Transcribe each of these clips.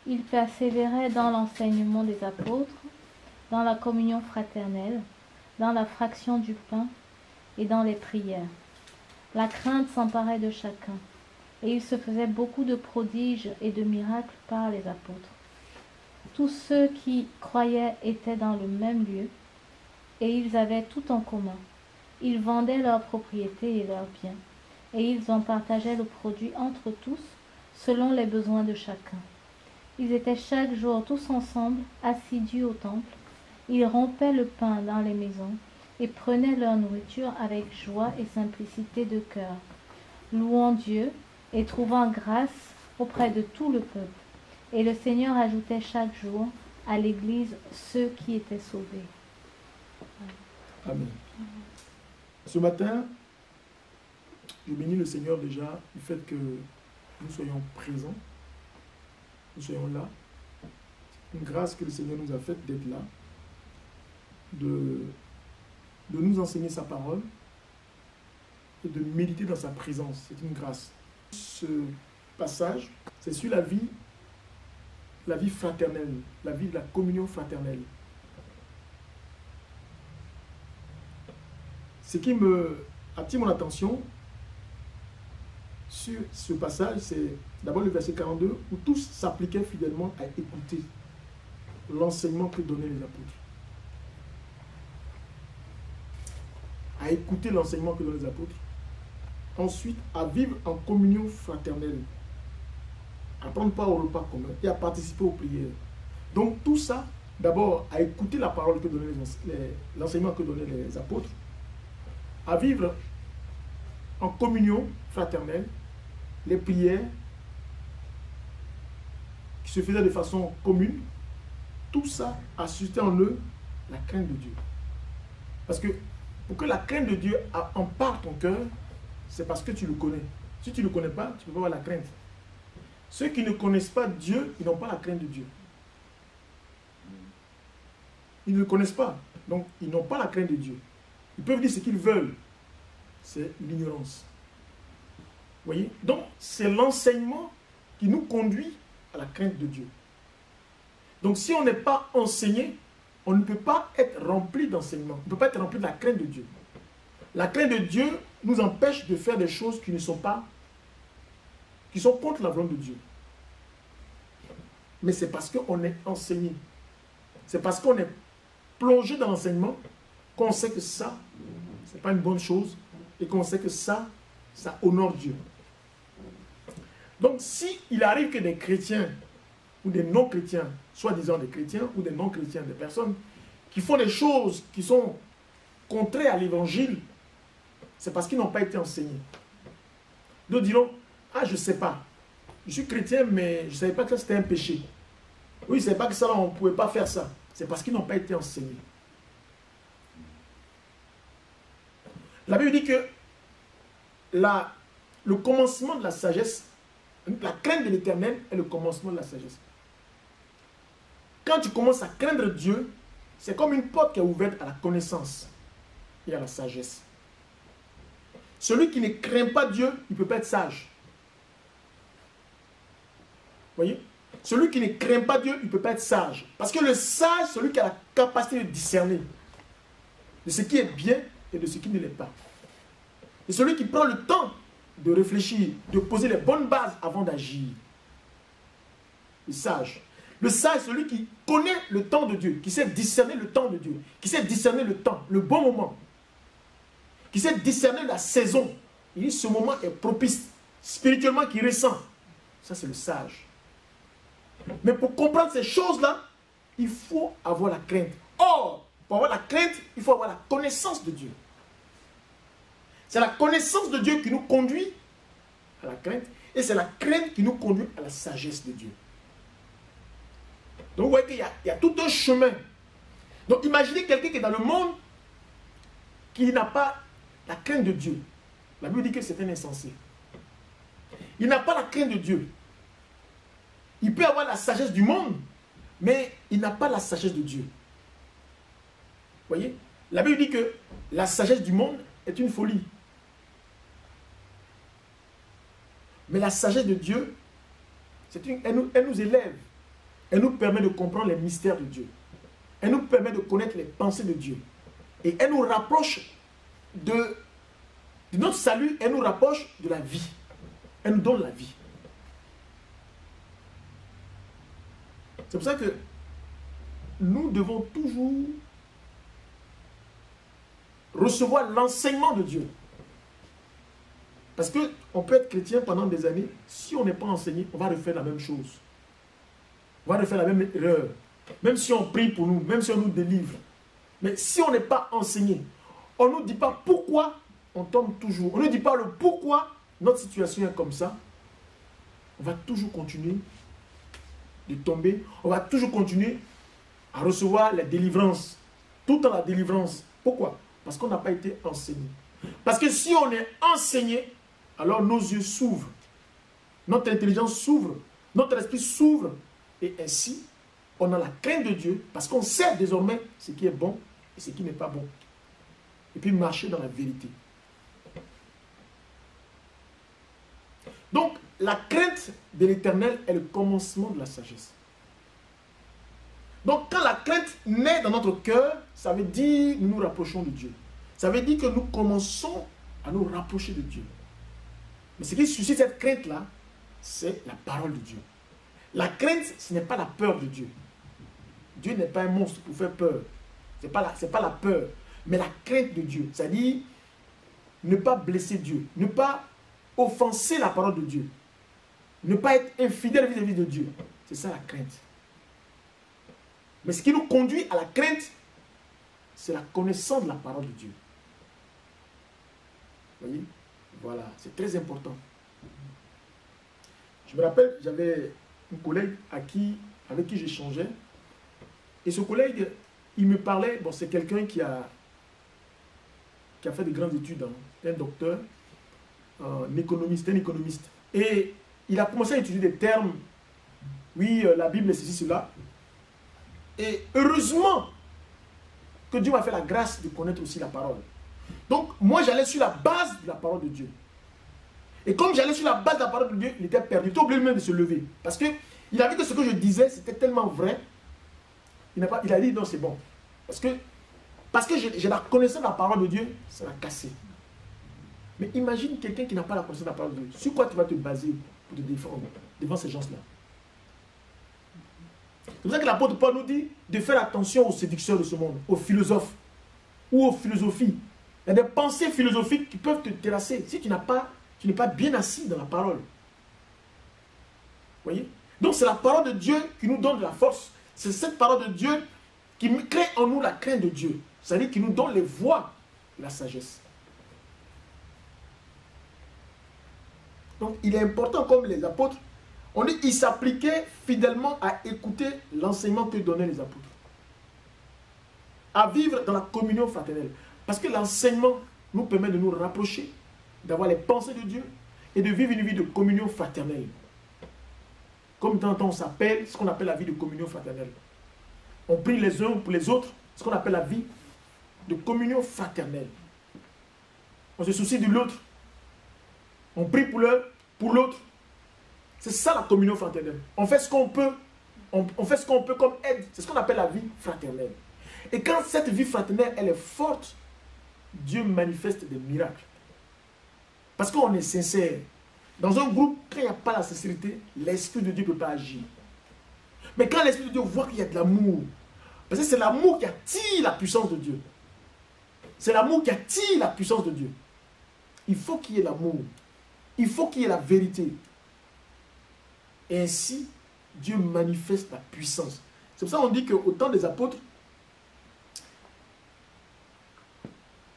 Il persévérait dans l'enseignement des apôtres, dans la communion fraternelle, dans la fraction du pain et dans les prières. La crainte s'emparait de chacun, et il se faisait beaucoup de prodiges et de miracles par les apôtres. Tous ceux qui croyaient étaient dans le même lieu, et ils avaient tout en commun. Ils vendaient leurs propriétés et leurs biens, et ils en partageaient le produit entre tous, selon les besoins de chacun. Ils étaient chaque jour tous ensemble, assidus au temple. Ils rompaient le pain dans les maisons et prenaient leur nourriture avec joie et simplicité de cœur, louant Dieu et trouvant grâce auprès de tout le peuple. Et le Seigneur ajoutait chaque jour à l'Église ceux qui étaient sauvés. Amen. Ce matin, je bénis le Seigneur déjà du fait que nous soyons présents, nous soyons là. C'est une grâce que le Seigneur nous a faite d'être là, de nous enseigner sa parole et de méditer dans sa présence. C'est une grâce. Ce passage, c'est sur la vie fraternelle, la vie de la communion fraternelle. Ce qui me attire mon attention sur ce passage, c'est d'abord le verset 42, où tous s'appliquaient fidèlement à écouter l'enseignement que donnaient les apôtres. À écouter l'enseignement que donnaient les apôtres. Ensuite, à vivre en communion fraternelle. À prendre part au repas commun et à participer aux prières. Donc tout ça, d'abord, à écouter la parole que donnaient l'enseignement que donnaient les apôtres, à vivre en communion fraternelle, les prières qui se faisaient de façon commune, tout ça a suscité en eux la crainte de Dieu. Parce que pour que la crainte de Dieu empare ton cœur, c'est parce que tu le connais. Si tu ne le connais pas, tu ne peux pas avoir la crainte. Ceux qui ne connaissent pas Dieu, ils n'ont pas la crainte de Dieu. Ils ne le connaissent pas, donc ils n'ont pas la crainte de Dieu. Ils peuvent dire ce qu'ils veulent. C'est l'ignorance. Vous voyez? Donc, c'est l'enseignement qui nous conduit à la crainte de Dieu. Donc, si on n'est pas enseigné, on ne peut pas être rempli d'enseignement. On ne peut pas être rempli de la crainte de Dieu. La crainte de Dieu nous empêche de faire des choses qui ne sont pas, qui sont contre la volonté de Dieu. Mais c'est parce qu'on est enseigné. C'est parce qu'on est plongé dans l'enseignement qu'on sait que ça, ce n'est pas une bonne chose et qu'on sait que ça honore Dieu. Donc, si il arrive que des chrétiens ou des non-chrétiens, soi-disant des chrétiens ou des non-chrétiens, des personnes qui font des choses qui sont contraires à l'évangile, c'est parce qu'ils n'ont pas été enseignés. Nous dirons, ah, je ne sais pas. Je suis chrétien, mais je ne savais pas que c'était un péché. Oui, je ne savais pas que ça, on ne pouvait pas faire ça. C'est parce qu'ils n'ont pas été enseignés. La Bible dit que le commencement de la sagesse, la crainte de l'Éternel est le commencement de la sagesse. Quand tu commences à craindre Dieu, c'est comme une porte qui est ouverte à la connaissance et à la sagesse. Celui qui ne craint pas Dieu, il ne peut pas être sage. Vous voyez? Celui qui ne craint pas Dieu, il ne peut pas être sage. Parce que le sage, c'est celui qui a la capacité de discerner de ce qui est bien et de ce qui ne l'est pas. Et celui qui prend le temps de réfléchir, de poser les bonnes bases avant d'agir. Le sage. Le sage, c'est celui qui connaît le temps de Dieu, qui sait discerner le temps de Dieu, qui sait discerner le temps, le bon moment, qui sait discerner la saison. Il dit ce moment est propice, spirituellement qui ressent. Ça, c'est le sage. Mais pour comprendre ces choses-là, il faut avoir la crainte. Or, pour avoir la crainte, il faut avoir la connaissance de Dieu. C'est la connaissance de Dieu qui nous conduit à la crainte. Et c'est la crainte qui nous conduit à la sagesse de Dieu. Donc vous voyez qu'il y a tout un chemin. Donc imaginez quelqu'un qui est dans le monde qui n'a pas la crainte de Dieu. La Bible dit que c'est un insensé. Il n'a pas la crainte de Dieu. Il peut avoir la sagesse du monde, mais il n'a pas la sagesse de Dieu. Vous voyez? La Bible dit que la sagesse du monde est une folie. Mais la sagesse de Dieu, elle nous élève. Elle nous permet de comprendre les mystères de Dieu. Elle nous permet de connaître les pensées de Dieu. Et elle nous rapproche de notre salut, elle nous rapproche de la vie. Elle nous donne la vie. C'est pour ça que nous devons toujours recevoir l'enseignement de Dieu. Parce qu'on peut être chrétien pendant des années, si on n'est pas enseigné, on va refaire la même chose. On va refaire la même erreur. Même si on prie pour nous, même si on nous délivre. Mais si on n'est pas enseigné, on ne nous dit pas pourquoi on tombe toujours. On ne nous dit pas le pourquoi notre situation est comme ça. On va toujours continuer de tomber. On va toujours continuer à recevoir la délivrance. Tout en la délivrance. Pourquoi? Parce qu'on n'a pas été enseigné. Parce que si on est enseigné, alors nos yeux s'ouvrent. Notre intelligence s'ouvre. Notre esprit s'ouvre. Et ainsi, on a la crainte de Dieu. Parce qu'on sait désormais ce qui est bon et ce qui n'est pas bon. Et puis marcher dans la vérité. Donc, la crainte de l'Éternel est le commencement de la sagesse. Donc, quand la crainte naît dans notre cœur, ça veut dire que nous nous rapprochons de Dieu. Ça veut dire que nous commençons à nous rapprocher de Dieu. Mais ce qui suscite cette crainte-là, c'est la parole de Dieu. La crainte, ce n'est pas la peur de Dieu. Dieu n'est pas un monstre pour faire peur. Ce n'est pas la peur, mais la crainte de Dieu. C'est-à-dire ne pas blesser Dieu, ne pas offenser la parole de Dieu, ne pas être infidèle vis-à-vis de Dieu. C'est ça la crainte. Mais ce qui nous conduit à la crainte, c'est la connaissance de la parole de Dieu. Vous voyez? Voilà, c'est très important. Je me rappelle, j'avais un collègue avec qui j'échangeais. Et ce collègue, il me parlait, bon, c'est quelqu'un qui a fait de grandes études, hein, un docteur, un économiste. Et il a commencé à étudier des termes, oui, la Bible est ceci, cela. Et heureusement que Dieu m'a fait la grâce de connaître aussi la parole. Donc, moi, j'allais sur la base de la parole de Dieu. Et comme j'allais sur la base de la parole de Dieu, il était perdu. Il était obligé même de se lever. Parce qu'il a vu que ce que je disais, c'était tellement vrai. Il a dit, non, c'est bon. Parce que j'ai la connaissance de la parole de Dieu, ça l'a cassé. Mais imagine quelqu'un qui n'a pas la connaissance de la parole de Dieu. Sur quoi tu vas te baser pour te défendre devant ces gens-là? C'est pour ça que l'apôtre Paul nous dit de faire attention aux séducteurs de ce monde, aux philosophes ou aux philosophies. Il y a des pensées philosophiques qui peuvent te terrasser si tu n'es pas bien assis dans la parole. Vous voyez? Donc c'est la parole de Dieu qui nous donne de la force. C'est cette parole de Dieu qui crée en nous la crainte de Dieu. C'est-à-dire qui nous donne les voies de la sagesse. Donc il est important, comme les apôtres, on dit qu'ils s'appliquaient fidèlement à écouter l'enseignement que donnaient les apôtres. À vivre dans la communion fraternelle. Parce que l'enseignement nous permet de nous rapprocher, d'avoir les pensées de Dieu et de vivre une vie de communion fraternelle. Comme dans on s'appelle, ce qu'on appelle la vie de communion fraternelle. On prie les uns pour les autres, ce qu'on appelle la vie de communion fraternelle. On se soucie de l'autre. On prie pour l'autre. C'est ça la communion fraternelle. On fait ce qu'on peut. On fait ce qu'on peut comme aide. C'est ce qu'on appelle la vie fraternelle. Et quand cette vie fraternelle, elle est forte, Dieu manifeste des miracles. Parce qu'on est sincère. Dans un groupe, quand il n'y a pas la sincérité, l'Esprit de Dieu ne peut pas agir. Mais quand l'Esprit de Dieu voit qu'il y a de l'amour, parce que c'est l'amour qui attire la puissance de Dieu. C'est l'amour qui attire la puissance de Dieu. Il faut qu'il y ait l'amour. Il faut qu'il y ait la vérité. Et ainsi, Dieu manifeste la puissance. C'est pour ça qu'on dit qu'au temps des apôtres,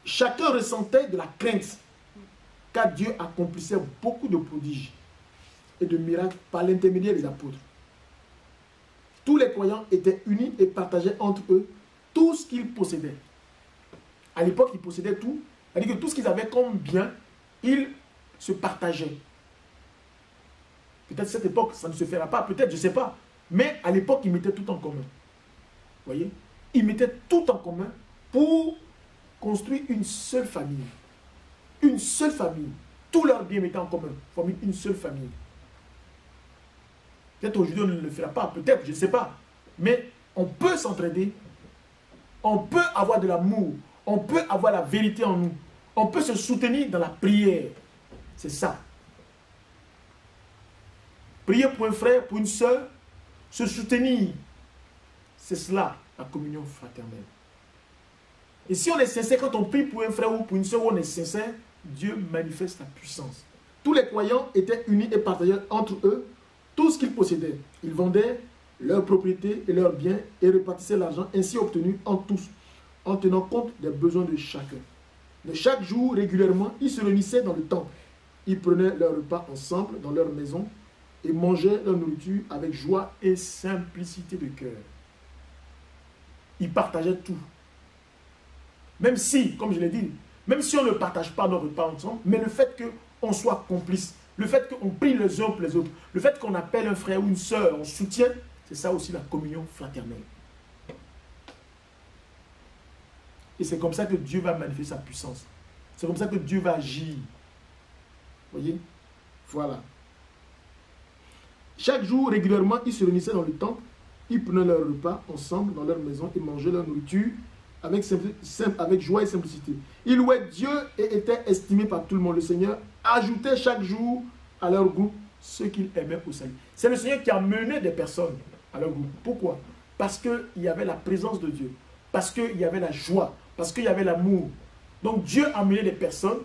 chacun ressentait de la crainte, car Dieu accomplissait beaucoup de prodiges et de miracles par l'intermédiaire des apôtres. Tous les croyants étaient unis et partageaient entre eux tout ce qu'ils possédaient. À l'époque, ils possédaient tout. C'est-à-dire que tout ce qu'ils avaient comme bien, ils se partageaient. Peut-être à cette époque, ça ne se fera pas. Peut-être, je ne sais pas. Mais à l'époque, ils mettaient tout en commun. Vous voyez? Ils mettaient tout en commun pour construire une seule famille. Une seule famille. Tous leurs biens mettaient en commun. Former une seule famille. Peut-être aujourd'hui on ne le fera pas, peut-être, je ne sais pas. Mais on peut s'entraider, on peut avoir de l'amour, on peut avoir la vérité en nous, on peut se soutenir dans la prière. C'est ça. Prier pour un frère, pour une soeur, se soutenir. C'est cela, la communion fraternelle. Et si on est sincère, quand on prie pour un frère ou pour une soeur, on est sincère, Dieu manifeste sa puissance. Tous les croyants étaient unis et partageaient entre eux tout ce qu'ils possédaient. Ils vendaient leurs propriétés et leurs biens et répartissaient l'argent ainsi obtenu en tous, en tenant compte des besoins de chacun. Mais chaque jour, régulièrement, ils se réunissaient dans le temple. Ils prenaient leur repas ensemble dans leur maison et mangeaient leur nourriture avec joie et simplicité de cœur. Ils partageaient tout. Même si, comme je l'ai dit, même si on ne partage pas nos repas ensemble, mais le fait qu'on soit complice, le fait qu'on prie les uns pour les autres, le fait qu'on appelle un frère ou une soeur, on soutient, c'est ça aussi la communion fraternelle. Et c'est comme ça que Dieu va manifester sa puissance. C'est comme ça que Dieu va agir. Vous voyez? Voilà. Chaque jour, régulièrement, ils se réunissaient dans le temple, ils prenaient leur repas ensemble dans leur maison et mangeaient leur nourriture avec joie et simplicité. Ils louaient Dieu et étaient estimés par tout le monde. Le Seigneur ajoutait chaque jour à leur groupe ceux qu'il aimait au salut. C'est le Seigneur qui a mené des personnes à leur groupe. Pourquoi? Parce qu'il y avait la présence de Dieu. Parce qu'il y avait la joie. Parce qu'il y avait l'amour. Donc Dieu a mené des personnes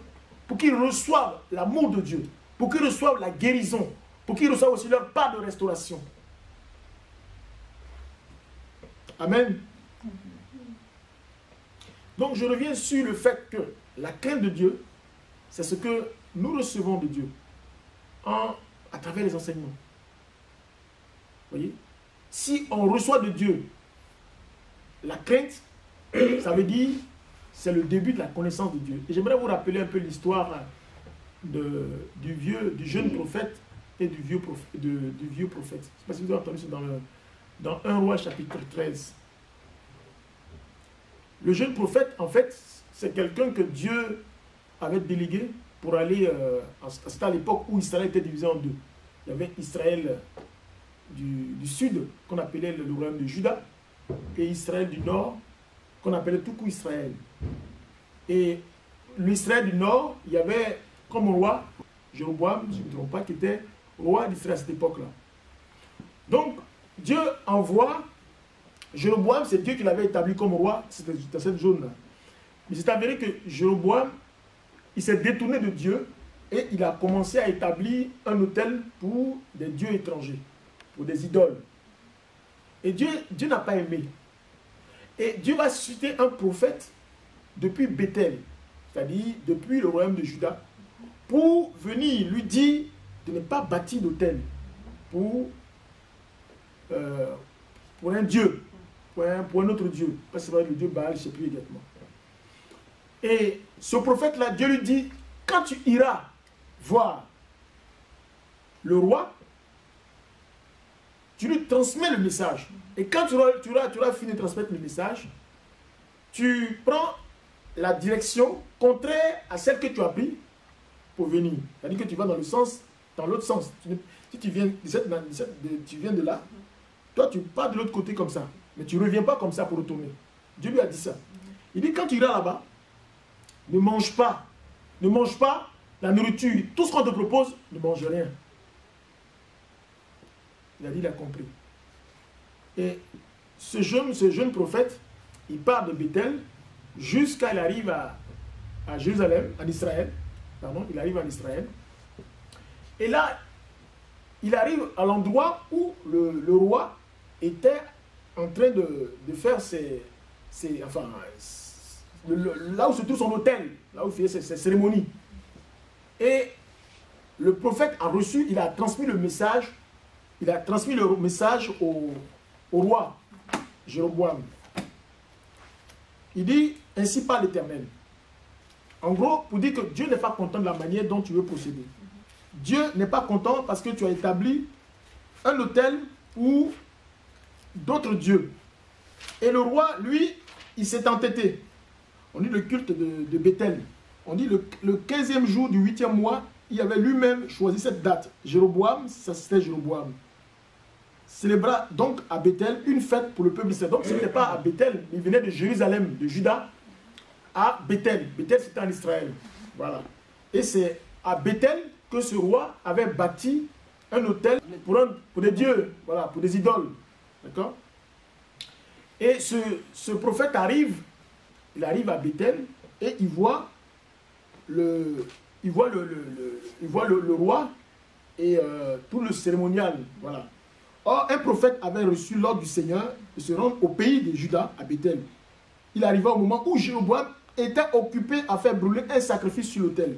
pour qu'ils reçoivent l'amour de Dieu. Pour qu'ils reçoivent la guérison. Pour qu'ils reçoivent aussi leur part de restauration. Amen. Donc je reviens sur le fait que la crainte de Dieu, c'est ce que nous recevons de Dieu à travers les enseignements. Vous voyez? Si on reçoit de Dieu la crainte, ça veut dire c'est le début de la connaissance de Dieu. Et j'aimerais vous rappeler un peu l'histoire du jeune prophète et du vieux prophète. Je ne sais pas si vous avez entendu ça dans 1 Roi chapitre 13. Le jeune prophète, en fait, c'est quelqu'un que Dieu avait délégué pour aller, c'était à l'époque où Israël était divisé en deux. Il y avait Israël du sud, qu'on appelait le royaume de Juda, et Israël du nord, qu'on appelait tout coup Israël. Et l'Israël du nord, il y avait comme roi Jéroboam, je ne me trompe pas, qui était roi d'Israël à cette époque-là. Donc, Dieu envoie Jéroboam, c'est Dieu qui l'avait établi comme roi dans cette zone-là. Mais c'est avéré que Jéroboam, il s'est détourné de Dieu et il a commencé à établir un autel pour des dieux étrangers, pour des idoles. Et Dieu n'a pas aimé. Et Dieu va susciter un prophète depuis Bethel, c'est-à-dire depuis le royaume de Juda, pour venir lui dire de ne pas bâtir d'autel pour un dieu. Pour un autre Dieu. Parce que c'est vrai, le Dieu Baal, je ne sais plus exactement. Et ce prophète-là, Dieu lui dit, quand tu iras voir le roi, tu lui transmets le message. Et quand tu auras fini de transmettre le message, tu prends la direction contraire à celle que tu as prise pour venir. C'est-à-dire que tu vas dans l'autre sens. Si tu viens de là, toi tu pars de l'autre côté comme ça. Mais tu ne reviens pas comme ça pour retourner. Dieu lui a dit ça. Il dit, quand tu iras là-bas, ne mange pas. Ne mange pas la nourriture. Tout ce qu'on te propose, ne mange rien. Il a dit, il a compris. Et ce jeune prophète, il part de Bethel jusqu'à il arrive à Jérusalem, en Israël. Pardon, il arrive en Israël. Et là, il arrive à l'endroit où le roi était en train de faire là où se trouve son hôtel, là où il fait ses cérémonies. Et le prophète a reçu, il a transmis le message au roi Jéroboam. Il dit, ainsi parle l'Éternel. En gros, pour dire que Dieu n'est pas content de la manière dont tu veux procéder. Dieu n'est pas content parce que tu as établi un autel ou d'autres dieux. Et le roi, lui, il s'est entêté. On dit le culte de Bethel. On dit le 15e jour du 8e mois, il avait lui-même choisi cette date. Jéroboam, ça c'était Jéroboam. célébra donc à Bethel une fête pour le peuple d'Israël. Donc ce n'était pas à Bethel, il venait de Jérusalem, de Juda, à Bethel. Bethel, c'était en Israël. Voilà. Et c'est à Bethel que ce roi avait bâti un autel pour des dieux, voilà, pour des idoles. D'accord? Et ce prophète arrive, il arrive à Bethel et il voit le roi et tout le cérémonial. Voilà. Or, un prophète avait reçu l'ordre du Seigneur de se rendre au pays de Juda, à Bethel. Il arriva au moment où Jéroboam était occupé à faire brûler un sacrifice sur l'autel.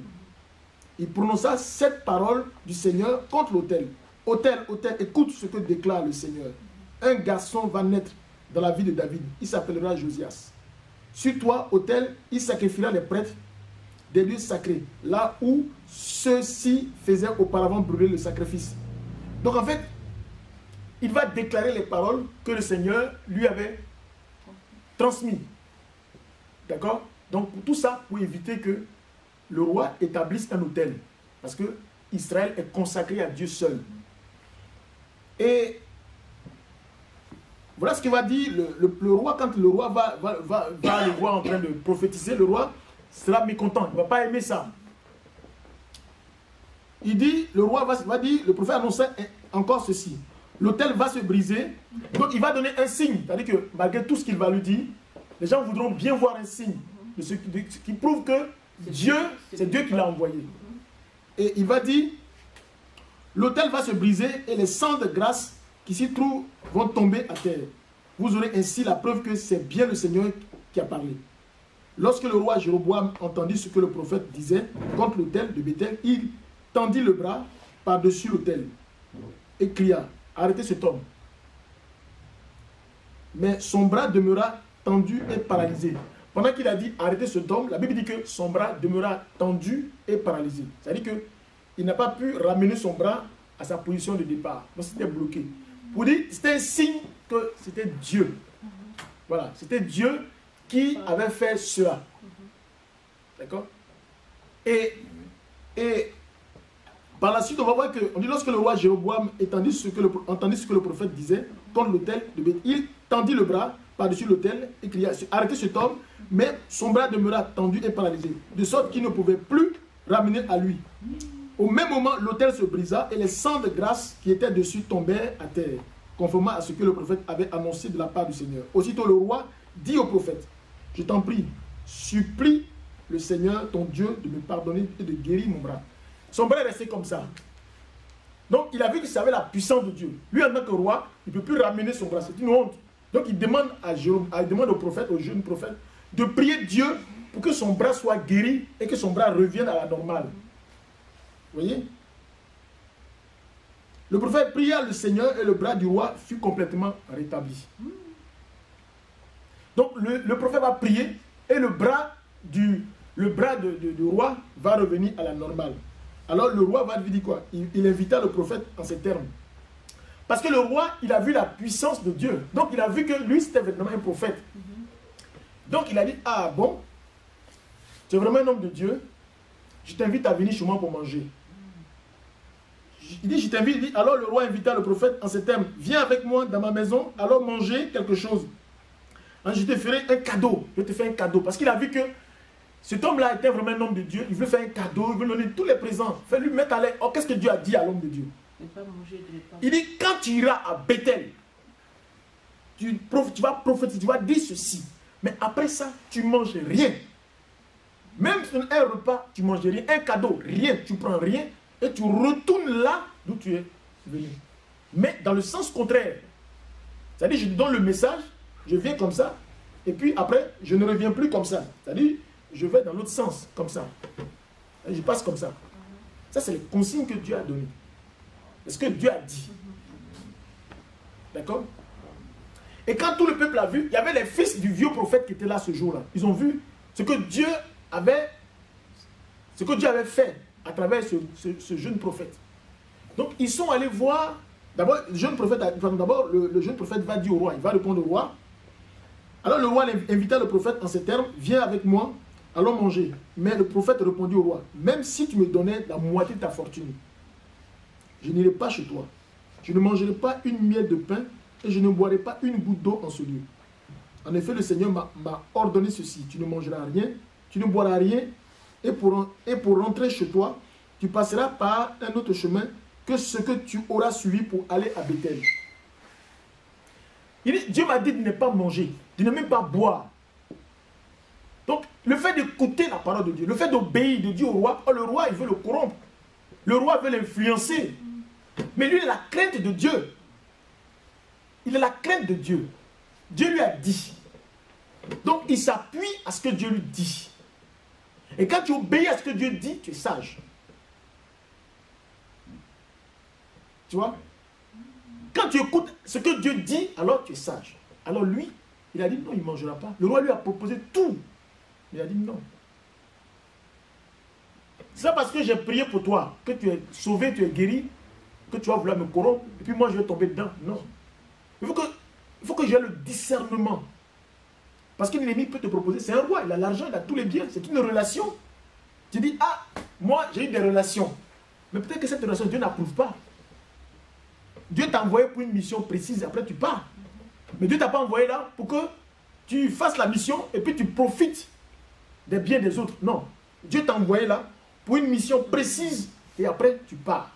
Il prononça cette parole du Seigneur contre l'autel. Autel, autel, écoute ce que déclare le Seigneur. Un garçon va naître dans la vie de David. Il s'appellera Josias. Sur toi, autel, il sacrifiera les prêtres des lieux sacrés, là où ceux-ci faisaient auparavant brûler le sacrifice. Donc en fait, il va déclarer les paroles que le Seigneur lui avait transmises. D'accord? Donc tout ça pour éviter que le roi établisse un autel. Parce que Israël est consacré à Dieu seul. Et voilà ce qu'il va dire le roi. Quand le roi va le voir en train de prophétiser, le roi sera mécontent. Il ne va pas aimer ça. Il dit, le roi va dire, le prophète annonçait encore ceci. L'autel va se briser. Donc il va donner un signe. C'est-à-dire que malgré tout ce qu'il va lui dire, les gens voudront bien voir un signe. De ce qui prouve que Dieu, c'est Dieu qui l'a envoyé. Et il va dire, l'autel va se briser et les sangs de grâce qui s'y trouvent vont tomber à terre. Vous aurez ainsi la preuve que c'est bien le Seigneur qui a parlé. Lorsque le roi Jéroboam entendit ce que le prophète disait contre l'autel de Bethel, il tendit le bras par-dessus l'autel et cria, arrêtez cet homme. Mais son bras demeura tendu et paralysé. Pendant qu'il a dit arrêtez cet homme, la Bible dit que son bras demeura tendu et paralysé. C'est-à-dire qu'il n'a pas pu ramener son bras à sa position de départ. Donc c'était bloqué. Pour dire, c'était un signe que c'était Dieu. Voilà, c'était Dieu qui avait fait cela. D'accord? Et par la suite, on va voir que, on dit lorsque le roi Jéroboam entendit ce que le prophète disait contre l'autel de Bethel, il tendit le bras par-dessus l'autel et cria, arrêtez cet homme, mais son bras demeura tendu et paralysé, de sorte qu'il ne pouvait plus ramener à lui. Au même moment, l'autel se brisa et les sangs de grâce qui étaient dessus tombèrent à terre, conformément à ce que le prophète avait annoncé de la part du Seigneur. Aussitôt le roi dit au prophète, je t'en prie, supplie le Seigneur, ton Dieu, de me pardonner et de guérir mon bras. Son bras est resté comme ça. Donc il a vu qu'il savait la puissance de Dieu. Lui, en tant que roi, il ne peut plus ramener son bras. C'est une honte. Donc il demande au prophète, au jeune prophète, de prier Dieu pour que son bras soit guéri et que son bras revienne à la normale. Vous voyez? Le prophète pria le Seigneur et le bras du roi fut complètement rétabli. Donc le prophète va prier et le bras du roi va revenir à la normale. Alors le roi va lui dire quoi? Il invita le prophète en ces termes. Parce que le roi, il a vu la puissance de Dieu. Donc il a vu que lui, c'était vraiment un prophète. Donc il a dit, ah bon, tu es vraiment un homme de Dieu, je t'invite à venir chez moi pour manger. Il dit, je t'invite, il dit, alors le roi invita le prophète en ces termes, viens avec moi dans ma maison, alors manger quelque chose. Je te ferai un cadeau, je te fais un cadeau. Parce qu'il a vu que cet homme-là était vraiment un homme de Dieu, il veut faire un cadeau, il veut lui donner tous les présents, il veut lui mettre à l'aise. Oh, qu'est-ce que Dieu a dit à l'homme de Dieu? Il dit, quand tu iras à Bethel, tu vas prophétiser, tu vas dire ceci. Mais après ça, tu ne manges rien. Même sur un repas, tu ne manges rien. Un cadeau, rien. Tu ne prends rien et tu retournes là d'où tu es venu. Mais dans le sens contraire. C'est-à-dire, je te donne le message, je viens comme ça, et puis après, je ne reviens plus comme ça. C'est-à-dire, je vais dans l'autre sens, comme ça. Et je passe comme ça. Ça, c'est les consignes que Dieu a données. C'est ce que Dieu a dit. D'accord? Et quand tout le peuple a vu, il y avait les fils du vieux prophète qui étaient là ce jour-là. Ils ont vu ce que Dieu avait fait à travers ce jeune prophète. Donc ils sont allés voir. D'abord, le jeune prophète va dire au roi, il va répondre au roi. Alors le roi invita le prophète en ces termes, viens avec moi, allons manger. Mais le prophète répondit au roi, même si tu me donnais la moitié de ta fortune, je n'irai pas chez toi. Je ne mangerai pas une miette de pain et je ne boirai pas une goutte d'eau en ce lieu. En effet, le Seigneur m'a ordonné ceci. Tu ne mangeras rien, tu ne boiras rien, et pour rentrer chez toi, tu passeras par un autre chemin que ce que tu auras suivi pour aller à Bethel. Dieu m'a dit de ne pas manger, de ne même pas boire. Donc, le fait d'écouter la parole de Dieu, le fait d'obéir, de dire au roi, oh, le roi, il veut le corrompre. Le roi veut l'influencer. Mais lui, il a la crainte de Dieu. Il a la crainte de Dieu. Dieu lui a dit. Donc, il s'appuie à ce que Dieu lui dit. Et quand tu obéis à ce que Dieu dit, tu es sage. Tu vois? Quand tu écoutes ce que Dieu dit, alors tu es sage. Alors lui, il a dit non, il ne mangera pas. Le roi lui a proposé tout. Il a dit non. C'est pas parce que j'ai prié pour toi, que tu es sauvé, tu es guéri, que tu vas vouloir me corrompre, et puis moi je vais tomber dedans. Non. Il faut que j'ai le discernement. Parce que l'ennemi peut te proposer, c'est un roi, il a l'argent, il a tous les biens, c'est une relation. Tu dis, ah, moi j'ai eu des relations. Mais peut-être que cette relation, Dieu n'approuve pas. Dieu t'a envoyé pour une mission précise, après tu pars. Mais Dieu ne t'a pas envoyé là pour que tu fasses la mission et puis tu profites des biens des autres. Non. Dieu t'a envoyé là pour une mission précise et après tu pars.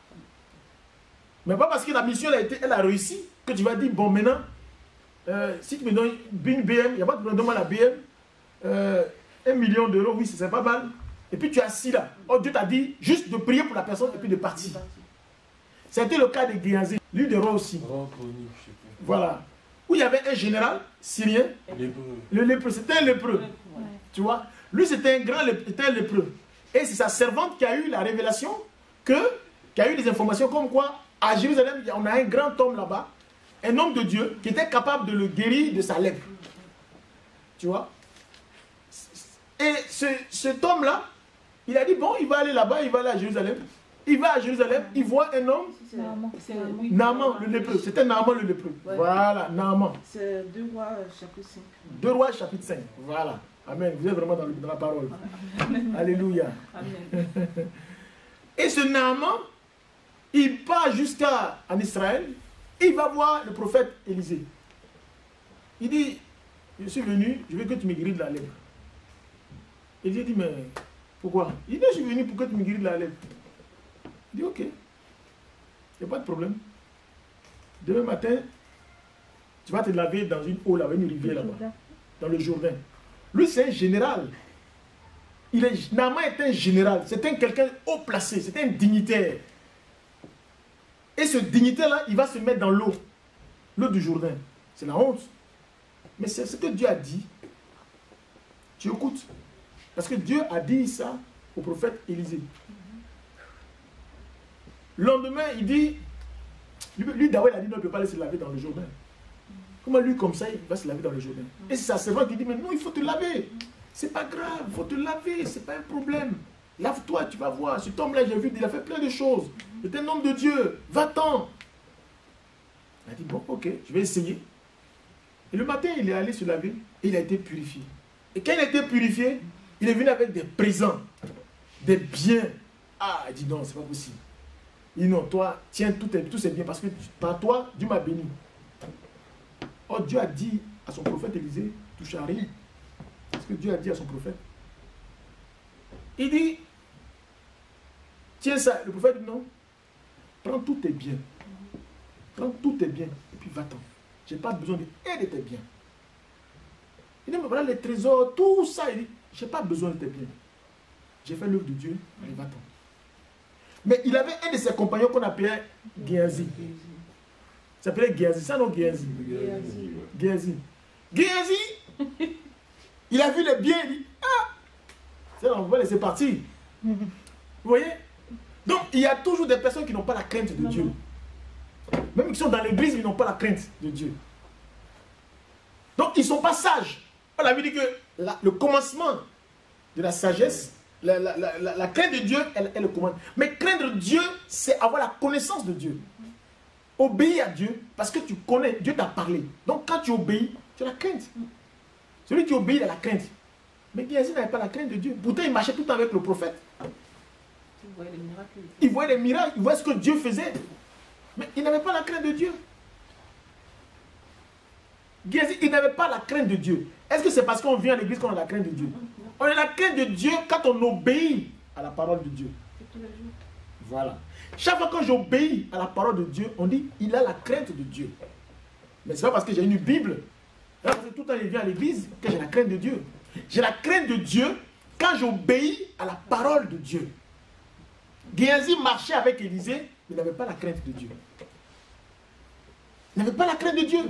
Mais pas parce que la mission elle a réussi que tu vas dire, bon maintenant, si tu me donnes une BM, il n'y a pas de problème, donne-moi la BM, 1 million d'euros, oui, c'est pas mal. Et puis tu es assis là. Oh, Dieu t'a dit juste de prier pour la personne et puis de partir. C'était le cas de Géasi, lui de roi aussi. Voilà. Où il y avait un général syrien, le lépreux, c'était un lépreux. Ouais. Tu vois, lui c'était un lépreux. Et c'est sa servante qui a eu la révélation, qui a eu des informations comme quoi, à Jérusalem, on a un grand homme là-bas, un homme de Dieu, qui était capable de le guérir de sa lèpre. Tu vois. Et cet homme-là, il a dit, bon, il va aller là-bas, il va aller à Jérusalem. Il va à Jérusalem, il voit un homme, Naaman le lépreux. C'était Naaman le lépreux. Ouais. Voilà, Naaman. C'est 2 Rois chapitre 5. 2 Rois chapitre 5. Voilà. Amen. Vous êtes vraiment dans la parole. Amen. Alléluia. Amen. Et ce Naaman, il part en Israël, il va voir le prophète Élisée. Il dit, je suis venu, je veux que tu me guérisses de la lèpre. Élisée dit, mais pourquoi? Il dit, je suis venu pour que tu me guérisses de la lèpre. Il dit, ok, il n'y a pas de problème. Demain matin, tu vas te laver dans une eau, là, une rivière là-bas, dans le Jourdain. Lui, c'est un général. Naaman est un général, c'était quelqu'un haut placé, c'était un dignitaire. Et ce dignitaire-là, il va se mettre dans l'eau du Jourdain. C'est la honte. Mais c'est ce que Dieu a dit. Tu écoutes. Parce que Dieu a dit ça au prophète Élisée. Le lendemain, il dit, lui d'abord, il a dit non, il ne peut pas aller se laver dans le Jourdain. Comment lui, comme ça, il va se laver dans le Jourdain? Et c'est sa servante qui dit, mais non, il faut te laver. C'est pas grave, il faut te laver, c'est pas un problème. Lave-toi, tu vas voir. Cet homme-là, j'ai vu, il a fait plein de choses. C'est un homme de Dieu, va-t'en. Il a dit, bon, ok, je vais essayer. Et le matin, il est allé se laver et il a été purifié. Et quand il a été purifié, il est venu avec des présents, des biens. Ah, il dit non, c'est pas possible. Il dit non, toi, tiens, tout c'est bien parce que par toi, Dieu m'a béni. Oh, Dieu a dit à son prophète Élisée, touche à rien. C'est ce que Dieu a dit à son prophète. Il dit, tiens ça. Le prophète dit non, prends tous tes biens. Prends tous tes biens et puis va-t'en. Je n'ai pas besoin de tes biens. Il dit, mais voilà les trésors, tout ça. Il dit, je n'ai pas besoin de tes biens. J'ai fait l'œuvre de Dieu, allez, va-t'en. Mais il avait un de ses compagnons qu'on appelait Géasi. Il s'appelait Géasi, ça non Géasi. Géasi. Géasi, il a vu les biens, il dit, ah, c'est on va laisser partir. Vous voyez? Donc, il y a toujours des personnes qui n'ont pas la crainte de Dieu. Même qui sont dans l'église, ils n'ont pas la crainte de Dieu. Donc, ils ne sont pas sages. On a vu dit que le commencement de la sagesse, la crainte de Dieu, elle le commande. Mais craindre Dieu, c'est avoir la connaissance de Dieu. Obéir à Dieu, parce que tu connais, Dieu t'a parlé. Donc, quand tu obéis, tu as la crainte. Celui qui obéit, il a la crainte. Mais Géasi n'avait pas la crainte de Dieu. Pourtant, il marchait tout le temps avec le prophète. Il voyait les miracles. Il voyait ce que Dieu faisait. Mais il n'avait pas la crainte de Dieu. Géasi, il n'avait pas la crainte de Dieu. Est-ce que c'est parce qu'on vient à l'église qu'on a la crainte de Dieu? On a la crainte de Dieu quand on obéit à la parole de Dieu. Voilà. Chaque fois que j'obéis à la parole de Dieu, on dit il a la crainte de Dieu. Mais ce n'est pas parce que j'ai une Bible, parce que tout le temps il vient à l'église, que j'ai la crainte de Dieu. J'ai la crainte de Dieu quand j'obéis à la parole de Dieu. Géasi marchait avec Élisée, mais il n'avait pas la crainte de Dieu. Il n'avait pas la crainte de Dieu.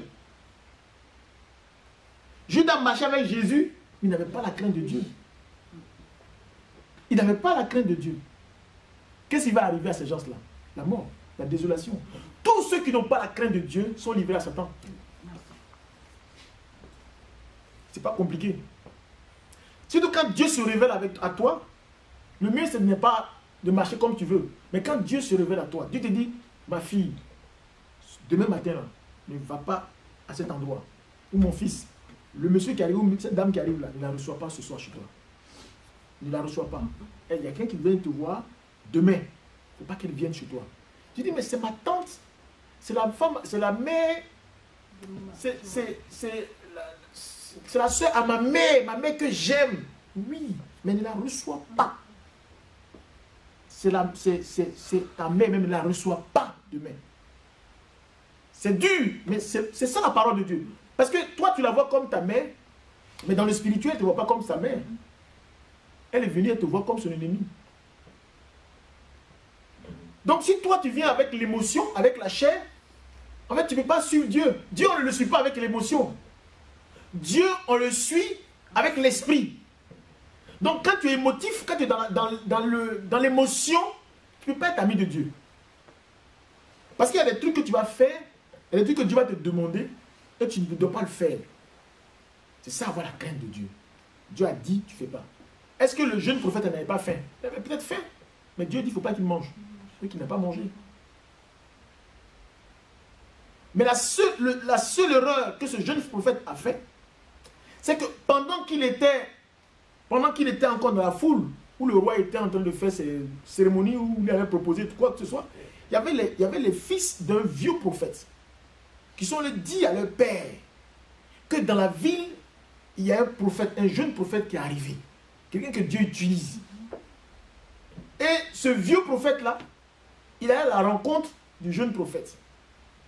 Judas marchait avec Jésus, mais il n'avait pas la crainte de Dieu. Il n'avait pas la crainte de Dieu. Qu'est-ce qui va arriver à ces gens-là? La mort, la désolation. Tous ceux qui n'ont pas la crainte de Dieu sont livrés à Satan. C'est pas compliqué. Surtout quand Dieu se révèle à toi, le mieux ce n'est pas de marcher comme tu veux. Mais quand Dieu se révèle à toi, Dieu te dit, ma fille, demain matin, là, ne va pas à cet endroit. Ou mon fils, le monsieur qui arrive, ou cette dame qui arrive là, ne la reçoit pas ce soir chez toi. Ne la reçoit pas. Et il y a quelqu'un qui vient te voir demain. Il ne faut pas qu'elle vienne chez toi. Tu dis, mais c'est ma tante, c'est la femme, c'est la mère, c'est la soeur à ma mère que j'aime. Oui, mais ne la reçoit pas. C'est ta mère, même ne la reçoit pas demain. C'est dur, mais c'est ça la parole de Dieu. Parce que toi, tu la vois comme ta mère, mais dans le spirituel, tu ne vois pas comme sa mère. Elle est venue, elle te voit comme son ennemi. Donc si toi, tu viens avec l'émotion, avec la chair, en fait, tu ne peux pas suivre Dieu. Dieu, on ne le suit pas avec l'émotion. Dieu, on le suit avec l'esprit. Donc quand tu es émotif, quand tu es dans l'émotion, tu ne peux pas être ami de Dieu. Parce qu'il y a des trucs que tu vas faire, il y a des trucs que Dieu va te demander, et tu ne dois pas le faire. C'est ça, avoir la crainte de Dieu. Dieu a dit, tu ne fais pas. Est-ce que le jeune prophète n'avait pas faim? Il avait peut-être faim. Mais Dieu dit, il ne faut pas qu'il mange. Lui qui n'a pas mangé. Mais la seule erreur que ce jeune prophète a fait, c'est que pendant qu'il était encore dans la foule, où le roi était en train de faire ses cérémonies, où il avait proposé quoi que ce soit, il y avait les fils d'un vieux prophète qui sont allés dire à leur père que dans la ville, il y a un prophète, un jeune prophète qui est arrivé. Quelqu'un que Dieu utilise. Et ce vieux prophète-là, il a eu la rencontre du jeune prophète.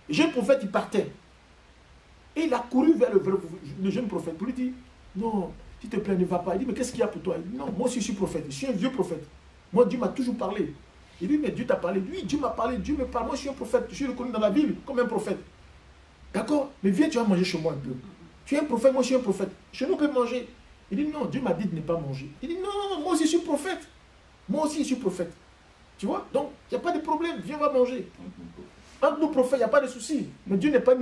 Le jeune prophète, il partait. Et il a couru vers le jeune prophète pour lui dire, non, s'il te plaît, ne va pas. Il dit, mais qu'est-ce qu'il y a pour toi? Il dit, non, moi aussi je suis prophète, je suis un vieux prophète. Moi, Dieu m'a toujours parlé. Il dit, mais Dieu t'a parlé. Oui, Dieu m'a parlé, Dieu me parle. Moi, je suis un prophète, je suis reconnu dans la Bible comme un prophète. D'accord? Mais viens, tu vas manger chez moi un peu. Tu es un prophète, moi je suis un prophète. Chez nous, on peut manger. Il dit, non, Dieu m'a dit de ne pas manger. Il dit, non, moi aussi je suis prophète. Moi aussi je suis prophète. Tu vois? Donc, il n'y a pas de problème. Viens, on va manger. Entre nous prophètes, il n'y a pas de souci. Mais Dieu n'est pas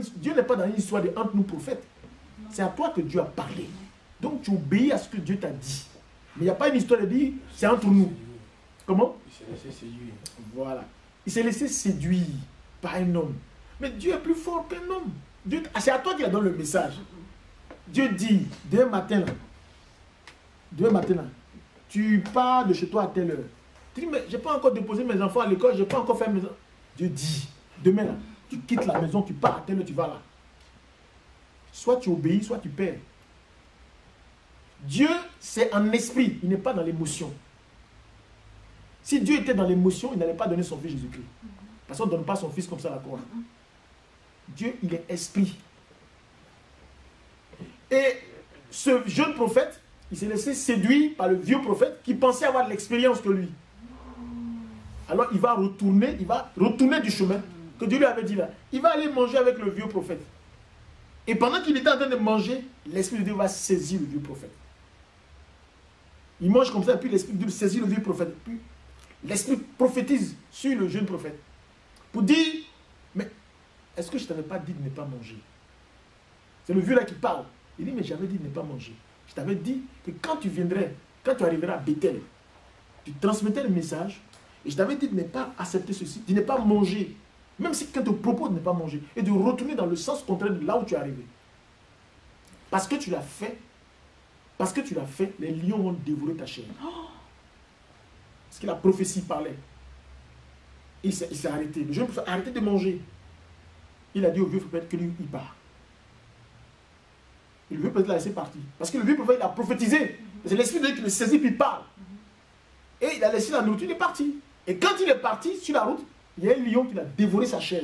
dans une histoire de entre nous prophètes. C'est à toi que Dieu a parlé. Donc, tu obéis à ce que Dieu t'a dit. Mais il n'y a pas une histoire de dire, c'est entre nous. Comment? Il s'est laissé séduire. Voilà. Il s'est laissé séduire par un homme. Mais Dieu est plus fort qu'un homme. C'est à toi qu'il a donné le message. Dieu dit, demain matin, tu pars de chez toi à telle heure. Tu dis, mais je n'ai pas encore déposé mes enfants à l'école, je n'ai pas encore fait mes... Dieu dit, demain, là, tu quittes la maison, tu pars à telle heure, tu vas là. Soit tu obéis, soit tu perds. Dieu, c'est en esprit, il n'est pas dans l'émotion. Si Dieu était dans l'émotion, il n'allait pas donner son fils Jésus-Christ. Parce qu'on ne donne pas son fils comme ça à la croix. Dieu, il est esprit. Et ce jeune prophète, il s'est laissé séduire par le vieux prophète qui pensait avoir de l'expérience que lui. Alors il va retourner du chemin que Dieu lui avait dit là. Il va aller manger avec le vieux prophète. Et pendant qu'il était en train de manger, l'Esprit de Dieu va saisir le vieux prophète. Il mange comme ça, et puis l'Esprit de Dieu saisit le vieux prophète. Puis l'Esprit prophétise sur le jeune prophète. Pour dire, mais est-ce que je ne t'avais pas dit de ne pas manger? C'est le vieux là qui parle. Il dit, mais j'avais dit de ne pas manger. Je t'avais dit que quand tu arriveras à Bethel, tu transmettais le message, et je t'avais dit de ne pas accepter ceci, de ne pas manger, même si quelqu'un te propose de ne pas manger, et de retourner dans le sens contraire de là où tu es arrivé. Parce que tu l'as fait, les lions vont dévorer ta chair. Parce que la prophétie parlait. Il s'est arrêté. Le jeune prophète a arrêté de manger. Il a dit au vieux prophète que lui, il part. Et le vieux prophète l'a laissé partir. Parce que le vieux prophète, il a prophétisé. C'est l'esprit de Dieu qui le saisit, puis il parle. Et il a laissé la nourriture, il est parti. Et quand il est parti, sur la route, il y a un lion qui a dévoré sa chair.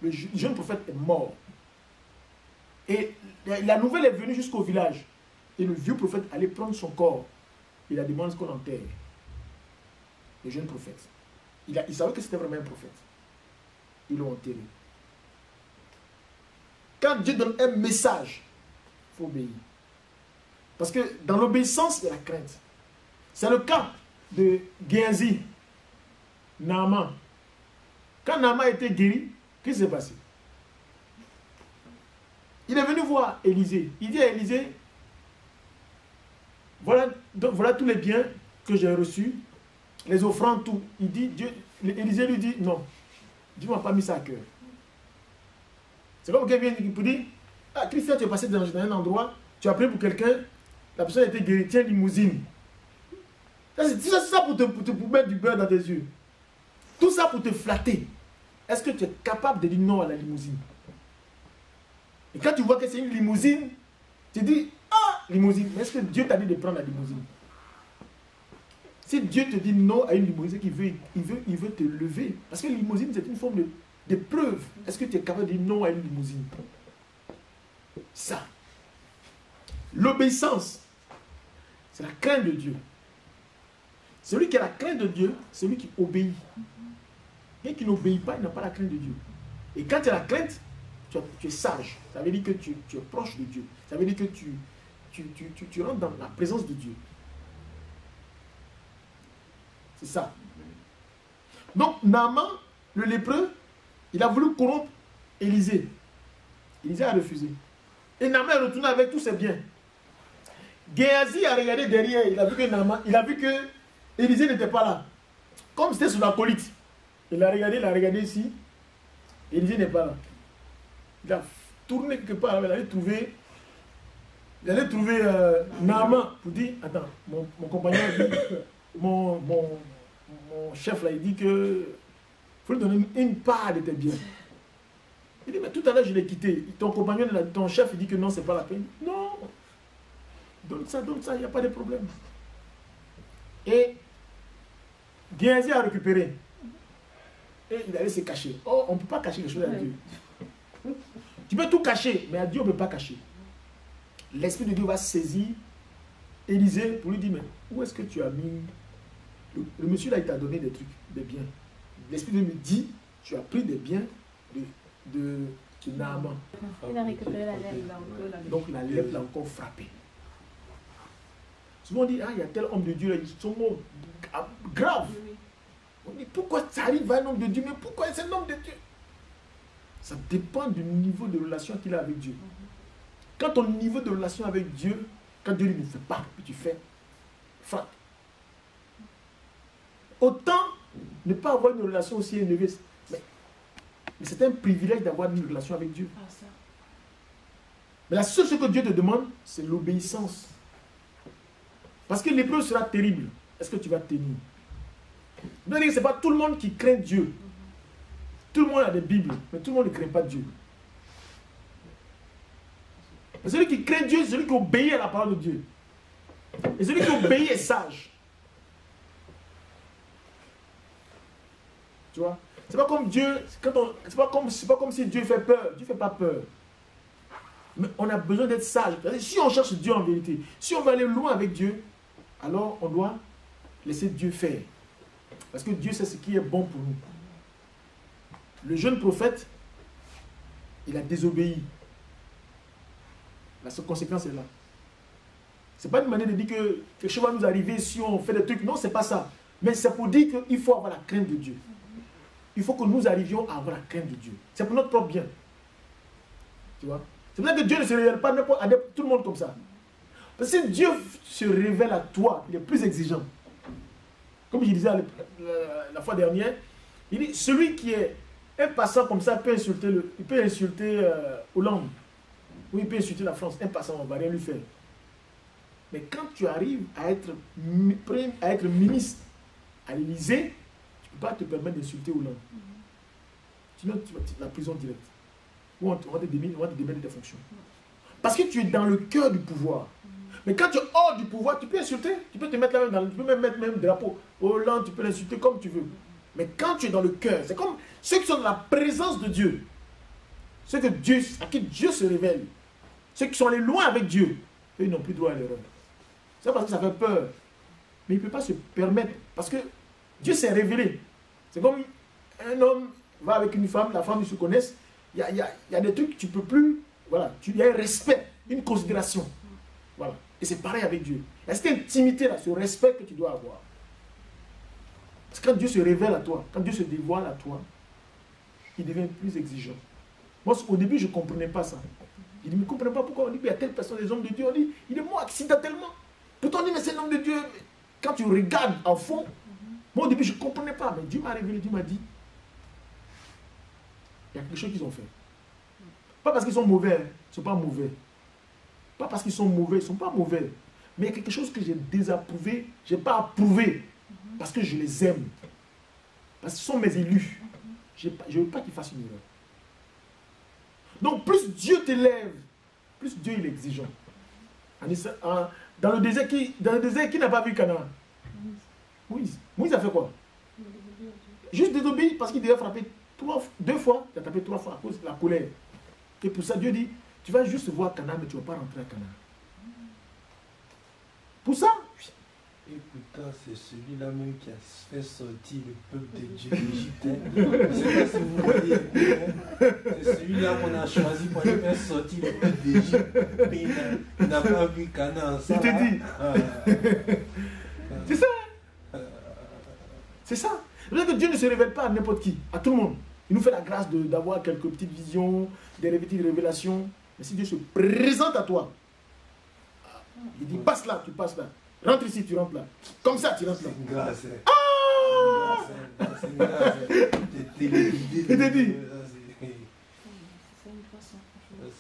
Le jeune prophète est mort. Et la nouvelle est venue jusqu'au village. Et le vieux prophète allait prendre son corps. Il a demandé ce qu'on enterre. Le jeune prophète. Il savait que c'était vraiment un prophète. Ils l'ont enterré. Quand Dieu donne un message, il faut obéir. Parce que dans l'obéissance, il y a la crainte. C'est le cas de Géhazi, Naaman. Quand Naaman a été guéri, qu'est-ce qui s'est passé? Il est venu voir Élisée. Il dit à Élisée, voilà tous les biens que j'ai reçus, les offrandes, tout. Il dit, Élisée lui dit, non, Dieu ne m'a pas mis ça à cœur. C'est comme quelqu'un vient pour dire, ah Christian, tu es passé dans un endroit, tu as pris pour quelqu'un, la personne a été guérie, tiens, limousine. C'est ça pour mettre du beurre dans tes yeux. Tout ça pour te flatter. Est-ce que tu es capable de dire non à la limousine? Et quand tu vois que c'est une limousine, tu dis, ah, limousine. Mais est-ce que Dieu t'a dit de prendre la limousine? Si Dieu te dit non à une limousine, il veut te lever. Parce que la limousine, c'est une forme de preuve. Est-ce que tu es capable de dire non à une limousine? Ça. L'obéissance, c'est la crainte de Dieu. Celui qui a la crainte de Dieu, c'est celui qui obéit. Quelqu'un qui n'obéit pas, il n'a pas la crainte de Dieu. Et quand tu as la crainte, tu es sage. Ça veut dire que tu es proche de Dieu. Ça veut dire que tu rentres dans la présence de Dieu. C'est ça. Donc, Naaman, le lépreux, il a voulu corrompre Élisée. Élisée a refusé. Et Naaman est retourné avec tous ses biens. Géhazi a regardé derrière, il a vu que Naaman, il a vu que Élisée n'était pas là. Comme c'était sur la colite. Il a regardé ici. Élisée n'est pas là. Il a tourné quelque part, il allait trouver Naaman pour dire, attends, mon compagnon a dit, mon chef là, il dit que il faut lui donner une part de tes biens. Il dit, mais tout à l'heure je l'ai quitté. Ton compagnon, ton chef, il dit que non, c'est pas la peine. Non, donne ça, il n'y a pas de problème. Et Géhazi a récupéré. Et il allait se cacher. Oh, on ne peut pas cacher les choses à Dieu. Tu peux tout cacher, mais à Dieu, on ne peut pas cacher. L'Esprit de Dieu va saisir Élisée pour lui dire, mais où est-ce que tu as mis... Le monsieur là, il t'a donné des trucs, des biens. L'Esprit de Dieu me dit, tu as pris des biens de Naaman. Il a récupéré la lèpre. Donc la lèpre l'a encore frappé. Souvent on dit, ah, il y a tel homme de Dieu là, ils sont morts graves. On dit, pourquoi ça arrive à un homme de Dieu? Mais pourquoi c'est un homme de Dieu? Ça dépend du niveau de relation qu'il a avec Dieu. Quand ton niveau de relation avec Dieu, quand Dieu ne fait pas, puis tu fais, frappe. Autant ne pas avoir une relation aussi élevée. Mais c'est un privilège d'avoir une relation avec Dieu. Mais la seule chose que Dieu te demande, c'est l'obéissance. Parce que l'épreuve sera terrible. Est-ce que tu vas tenir? Ce n'est pas tout le monde qui craint Dieu. Tout le monde a des Bibles, mais tout le monde ne craint pas Dieu. Mais celui qui craint Dieu, c'est celui qui obéit à la parole de Dieu. Et celui qui obéit est sage. Tu vois? C'est pas comme Dieu, c'est pas comme si Dieu fait peur. Dieu ne fait pas peur. Mais on a besoin d'être sage. Si on cherche Dieu en vérité, si on veut aller loin avec Dieu, alors on doit laisser Dieu faire. Parce que Dieu sait ce qui est bon pour nous. Le jeune prophète, il a désobéi. La conséquence est là. Ce n'est pas une manière de dire que quelque chose va nous arriver si on fait des trucs. Non, ce n'est pas ça. Mais c'est pour dire qu'il faut avoir la crainte de Dieu. Il faut que nous arrivions à avoir la crainte de Dieu. C'est pour notre propre bien. Tu vois? C'est pour ça que Dieu ne se révèle pas à tout le monde comme ça. Parce que si Dieu se révèle à toi, il est plus exigeant. Comme je disais la fois dernière, il dit, celui qui est un passant comme ça peut insulter Hollande. Ou il peut insulter la France. Un passant, on ne va rien lui faire. Mais quand tu arrives à être ministre à l'Élysée, tu ne peux pas te permettre d'insulter Hollande. Sinon, tu vas la prison directe. Ou on va te démettre de tes fonctions. Parce que tu es dans le cœur du pouvoir. Mais quand tu es hors du pouvoir, tu peux insulter. Tu peux te mettre là même, tu peux même mettre même drapeau. Hollande, tu peux l'insulter comme tu veux. Mais quand tu es dans le cœur, c'est comme ceux qui sont dans la présence de Dieu. Ceux que Dieu, à qui Dieu se révèle. Ceux qui sont allés loin avec Dieu. Eux, ils n'ont plus droit à l'erreur. C'est parce que ça fait peur. Mais il ne peut pas se permettre. Parce que Dieu s'est révélé. C'est comme un homme va avec une femme, la femme, ils se connaissent. Il y a des trucs que tu ne peux plus. Voilà. Il y a un respect, une considération. Voilà. Et c'est pareil avec Dieu. Il y a cette intimité-là, ce respect que tu dois avoir. Parce que quand Dieu se révèle à toi, quand Dieu se dévoile à toi, il devient plus exigeant. Moi, au début, je ne comprenais pas ça. Je dis, mais je ne comprends pas pourquoi on dit qu'il y a telle personne, des hommes de Dieu, on dit, il est mort accidentellement. Pourtant, on dit, mais c'est un homme de Dieu. Quand tu regardes en fond, moi, au début, je ne comprenais pas. Mais Dieu m'a révélé, Dieu m'a dit, il y a quelque chose qu'ils ont fait. Pas parce qu'ils sont mauvais, ils ne sont pas mauvais. Pas parce qu'ils sont mauvais, ils ne sont pas mauvais. Mais il y a quelque chose que j'ai désapprouvé, je n'ai pas approuvé. Parce que je les aime. Parce que ce sont mes élus. Je ne veux pas qu'ils fassent une erreur. Donc, plus Dieu t'élève, plus Dieu il est exigeant. Dans le désert, qui n'a pas vu Canaan? Moïse. Moïse a fait quoi? Juste désobéir parce qu'il devait frapper 2 fois. Il a tapé 3 fois à cause de la colère. Et pour ça, Dieu dit, tu vas juste voir Canaan, mais tu ne vas pas rentrer à Canaan. Pour ça, et pourtant, c'est celui-là même qui a fait sortir le peuple de Dieu d'Égypte. Je ne sais pas si vous voyez. C'est celui-là qu'on a choisi pour aller faire sortir le peuple d'Égypte. Mais il n'a pas vu Canaan. Il te dit. C'est ça. C'est ça. C'est que Dieu ne se révèle pas à n'importe qui, à tout le monde. Il nous fait la grâce d'avoir quelques petites visions, des petites révélations. Mais si Dieu se présente à toi, il dit passe là, tu passes là. Rentre ici, tu rentres là. Comme ça, tu rentres là. C'est une grâce. Ah! C'est une grâce. Il te dit.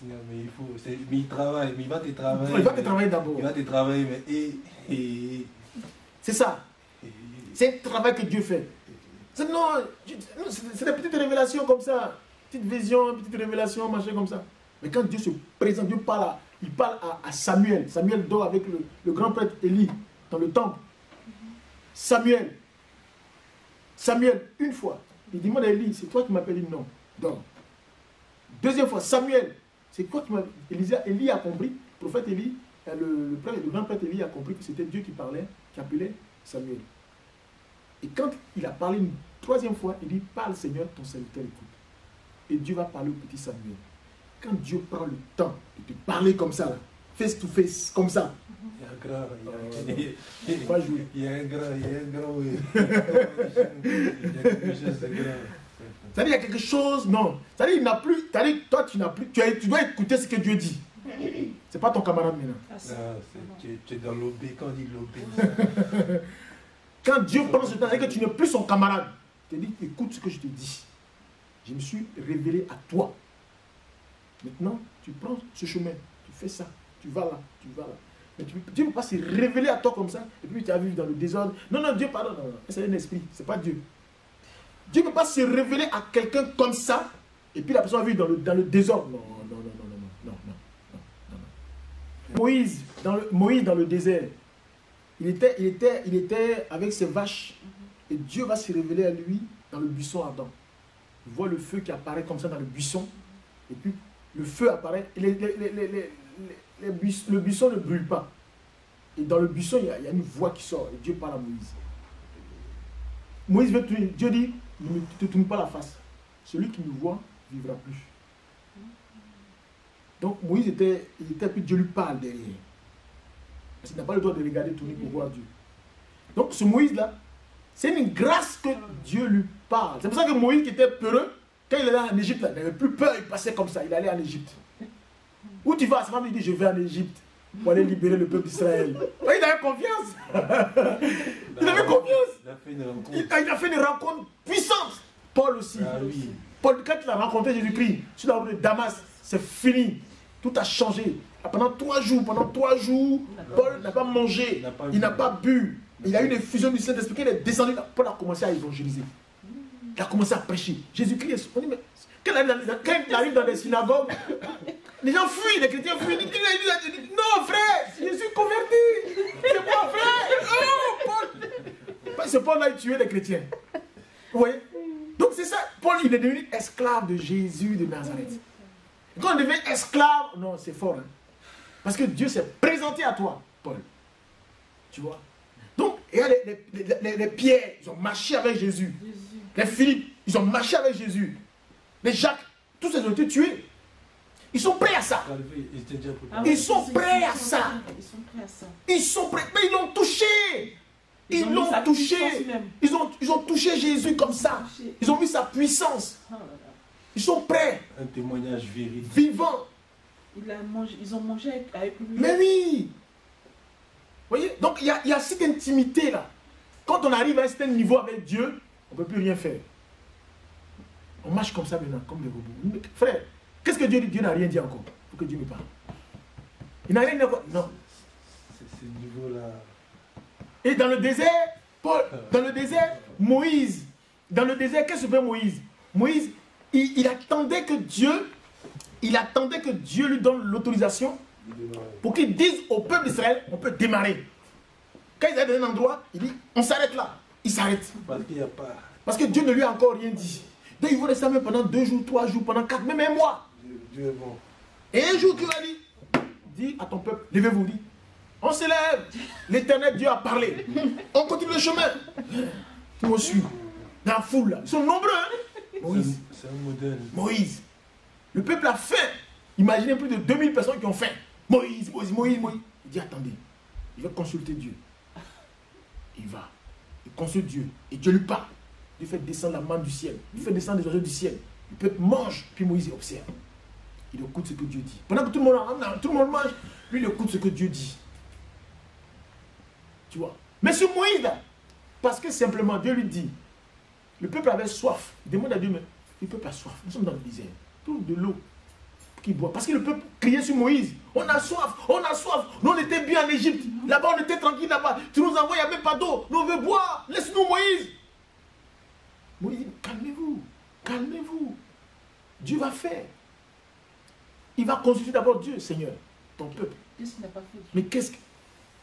Mais il faut. Mais il travaille, mais il va te travailler. Il va te travailler d'abord. Il va te travailler, mais. C'est ça. C'est le travail que Dieu fait. C'est des petites révélations comme ça. Petite vision, petite révélation, machin comme ça. Mais quand Dieu se présente, Dieu parle à Samuel. Samuel dort avec le grand prêtre Élie dans le temple. Samuel, une fois, il demande à Élie, c'est toi qui m'appelles? Non, dors. Deuxième fois, Samuel, c'est quoi qui m'appelle? Élie a compris, le prophète Élie, le grand prêtre Élie a compris que c'était Dieu qui parlait, qui appelait Samuel. Et quand il a parlé une 3e fois, il dit, parle Seigneur, ton serviteur écoute. Et Dieu va parler au petit Samuel. Quand Dieu prend le temps de te parler comme ça, là, face to face, comme ça. Il y a un grand, il y a un grand, oui. Il y a quelque chose de grand. C'est-à-dire, il y a quelque chose, non. C'est-à-dire, il n'a plus, c'est-à-dire, toi, tu n'as plus, tu dois écouter ce que Dieu dit. C'est pas ton camarade maintenant. Tu es dans l'obé, quand on dit l'obé. Quand Dieu prend ce temps, c'est que tu n'es plus son camarade. Il te dit, écoute ce que je te dis. Je me suis révélé à toi. Maintenant, tu prends ce chemin, tu fais ça, tu vas là, tu vas là. Mais Dieu ne peut pas se révéler à toi comme ça, et puis tu as vécu dans le désordre. Non, Dieu, pardon, non, c'est un esprit, c'est pas Dieu. Dieu ne peut pas se révéler à quelqu'un comme ça, et puis la personne a vécu dans le désordre. Non. Moïse, dans le désert, il était avec ses vaches, et Dieu va se révéler à lui dans le buisson ardent. Il voit le feu qui apparaît comme ça dans le buisson, et puis le feu apparaît, et le buisson ne brûle pas. Et dans le buisson, il y a une voix qui sort, et Dieu parle à Moïse. Moïse veut tourner, Dieu dit, ne te tourne pas la face. Celui qui me voit ne vivra plus. Donc Moïse était, puis Dieu lui parle derrière. Parce qu'il n'a pas le droit de regarder tourner pour voir Dieu. Donc ce Moïse-là, c'est une grâce que Dieu lui parle. C'est pour ça que Moïse qui était peureux, quand il allait en Égypte, il n'avait plus peur, il passait comme ça, il allait en Égypte. Où tu vas? Sa femme lui dit, je vais en Égypte pour aller libérer le peuple d'Israël. Il avait confiance. Il avait confiance. Il a fait une rencontre puissante. Paul aussi. Ah, oui. Paul, quand il a rencontré Jésus-Christ sur la route de Damas, c'est fini. Tout a changé. Pendant 3 jours, Paul n'a pas mangé, il n'a pas bu. Il a eu une effusion du Saint-Esprit. Il est descendu, Paul a commencé à évangéliser. Il a commencé à prêcher. Jésus-Christ, on dit, mais quand il arrive dans des synagogues, les gens fuient, les chrétiens fuient. Il dit, non, frère, je suis converti. C'est moi, frère. Oh, Paul. C'est Paul là qui tuait les chrétiens. Vous voyez? Donc c'est ça. Paul, il est devenu esclave de Jésus de Nazareth. Et quand on devient esclave, non, c'est fort. Hein? Parce que Dieu s'est présenté à toi, Paul. Tu vois? Donc, il y a les Pierre, ils ont marché avec Jésus. Les Philippe, ils ont marché avec Jésus. Les Jacques, tous ils ont été tués. Ils sont prêts à ça. Ils sont prêts à ça. Ils sont prêts. Mais ils l'ont touché. Ils l'ont touché. Ils ont touché Jésus comme ça. Ils ont vu sa puissance. Ils sont prêts. Un témoignage véridique. Vivant. Ils ont mangé avec lui. Mais oui. Vous voyez? Donc il y a cette intimité là. Quand on arrive à un certain niveau avec Dieu, on ne peut plus rien faire. On marche comme ça maintenant, comme des robots. Frère, qu'est-ce que Dieu dit? Dieu n'a rien dit encore. Il faut que Dieu me parle. Il n'a rien dit encore. Non. C'est ce niveau-là. Et dans le désert, Paul, dans le désert, Moïse, dans le désert, qu'est-ce que fait Moïse? Moïse, il attendait que Dieu lui donne l'autorisation pour qu'il dise au peuple d'Israël, on peut démarrer. Quand ils arrivent dans un endroit, il dit, on s'arrête là. Il s'arrête. Parce qu'il n'y a pas. Parce que Dieu ne lui a encore rien dit. Donc il faut rester même pendant 2 jours, 3 jours, pendant 4, même un mois. Dieu est bon. Et un jour, Dieu a dit, dis à ton peuple, levez-vous, dis. On se lève. L'éternel Dieu a parlé. On continue le chemin. Tout me suit. Dans la foule, là. Ils sont nombreux. Hein? Moïse. C'est un modèle. Moïse. Le peuple a faim. Imaginez plus de 2000 personnes qui ont faim. Moïse. Il dit, attendez. Il va consulter Dieu. Il va. Il consulte Dieu. Et Dieu lui parle. Il fait descendre la manne du ciel. Il fait descendre les oiseaux du ciel. Le peuple mange. Puis Moïse observe. Il écoute ce que Dieu dit. Pendant que tout le monde mange, lui il écoute ce que Dieu dit. Tu vois. Mais sur Moïse, là, parce que simplement Dieu lui dit, le peuple avait soif. Il demande à Dieu, mais le peuple a soif. Nous sommes dans le désert. Trouve de l'eau qui boit. Parce que le peuple criait sur Moïse. On a soif, on a soif. Nous on était bien en Égypte. Là-bas on était tranquille là-bas. Tu nous envoies, il n'y a même pas d'eau. Nous on veut boire. Laisse-nous Moïse. Moïse dit, calmez-vous. Calmez-vous. Dieu va faire. Il va consulter d'abord Dieu, Seigneur, ton peuple. Qu'est-ce qu'il n'a pas fait? Mais qu'est-ce que...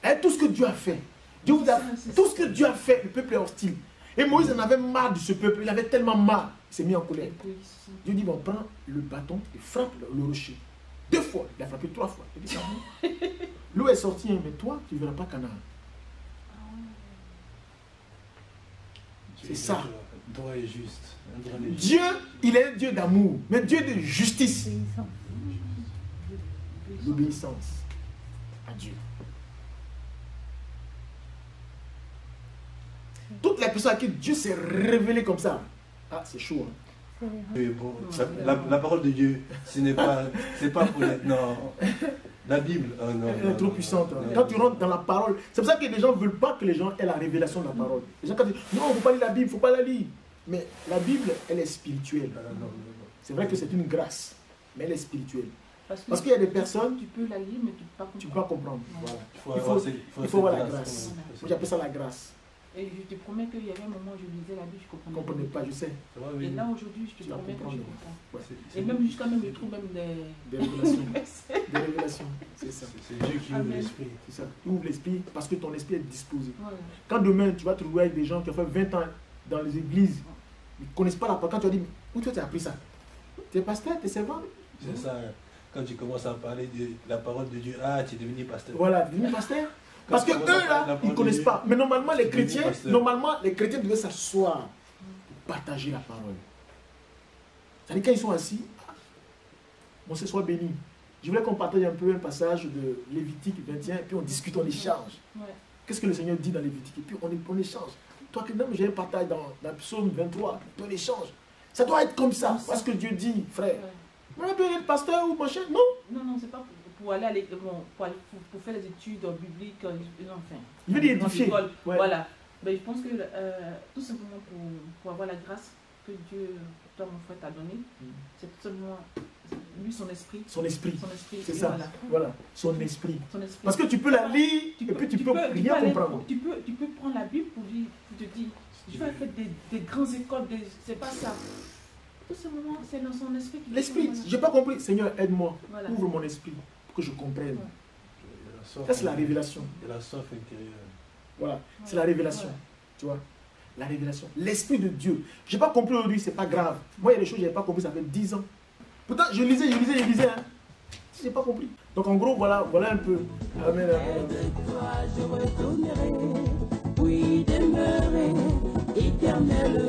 Et tout ce que Dieu a fait. Dieu vous a... Tout ce que Dieu a fait, le peuple est hostile. Et Moïse en avait marre de ce peuple. Il avait tellement marre. Il s'est mis en colère. Dieu dit, bon, prends le bâton et frappe le rocher. 2 fois. Il a frappé 3 fois. Il dit, l'eau est sortie, hein, mais toi, tu ne verras pas Canaan. C'est ça. Droit et juste. Dieu, il est un Dieu d'amour, mais Dieu de justice. L'obéissance à Dieu. Toutes les personnes à qui Dieu s'est révélé comme ça, ah, c'est chaud. Hein? Bon, la parole de Dieu, ce n'est pas, c'est pas pour les... Non. La Bible, oh non, elle est trop puissante. Hein. Quand tu rentres dans la parole, c'est pour ça que les gens ne veulent pas que les gens aient la révélation de la parole. Les gens quand ils disent, non, il ne faut pas lire la Bible, il ne faut pas la lire. Mais la Bible, elle est spirituelle. C'est vrai que c'est une grâce, mais elle est spirituelle. Parce qu'il y a des personnes... Tu peux la lire, mais tu ne peux pas comprendre. Tu peux pas comprendre. Voilà. Il faut avoir la grâce. Moi, j'appelle ça la grâce. Et je te promets qu'il y avait un moment où je lisais la Bible, je ne comprenais pas, je sais. Et là, aujourd'hui, je te promets que je comprends. Ouais, et même jusqu'à même, je trouve même des révélations. Des révélations, c'est ça. C'est Dieu qui ouvre l'esprit. C'est ça. Il ouvre l'esprit parce que ton esprit est disposé. Voilà. Quand demain, tu vas te trouver avec des gens qui ont fait 20 ans dans les églises, ils ne connaissent pas la parole. Quand tu as dit, où tu as appris ça? Tu es pasteur, tu es servant? C'est ça. Quand tu commences à parler de la parole de Dieu, ah, tu es devenu pasteur. Voilà, tu es devenu pasteur. Parce que eux là, ils ne connaissent pas. Mais normalement, les chrétiens devaient s'asseoir pour partager la parole. C'est-à-dire quand ils sont assis, on se soit béni. Je voulais qu'on partage un peu un passage de Lévitique 21, et puis on discute, on échange. Ouais. Qu'est-ce que le Seigneur dit dans Lévitique? Et puis on échange. Toi, que j'ai un partage dans Psaume 23, on échange. Ça doit être comme ça. Parce que Dieu dit, frère. On a besoin d'être pasteur ou machin, non? Non, c'est pas pour aller à l'école, pour faire les études bibliques, enfin. Il veut dire édifier. Ouais. Voilà. Mais je pense que tout simplement pour avoir la grâce que Dieu, toi mon frère, t'a donnée, c'est tout simplement lui, son esprit. Son esprit. C'est ça. Voilà. Son esprit. Parce que tu peux la lire et puis tu peux rien comprendre. Tu peux prendre la Bible pour te dire, tu vas faire des grandes écoles, c'est pas ça. Tout ce moment, c'est dans son esprit. L'esprit, je n'ai pas compris. Seigneur, aide-moi. Voilà. Ouvre mon esprit pour que je comprenne. Ouais. Ça, c'est la révélation. Et la soif intérieure. Voilà, c'est la révélation. Tu vois, la révélation. L'esprit de Dieu. Je n'ai pas compris aujourd'hui, c'est pas grave. Moi, il y a des choses que je n'ai pas compris, ça fait 10 ans. Pourtant, je lisais. Hein. Je n'ai pas compris. Donc, en gros, voilà un peu. Amen. Avec toi, je retournerai, oui, demeurer éternel.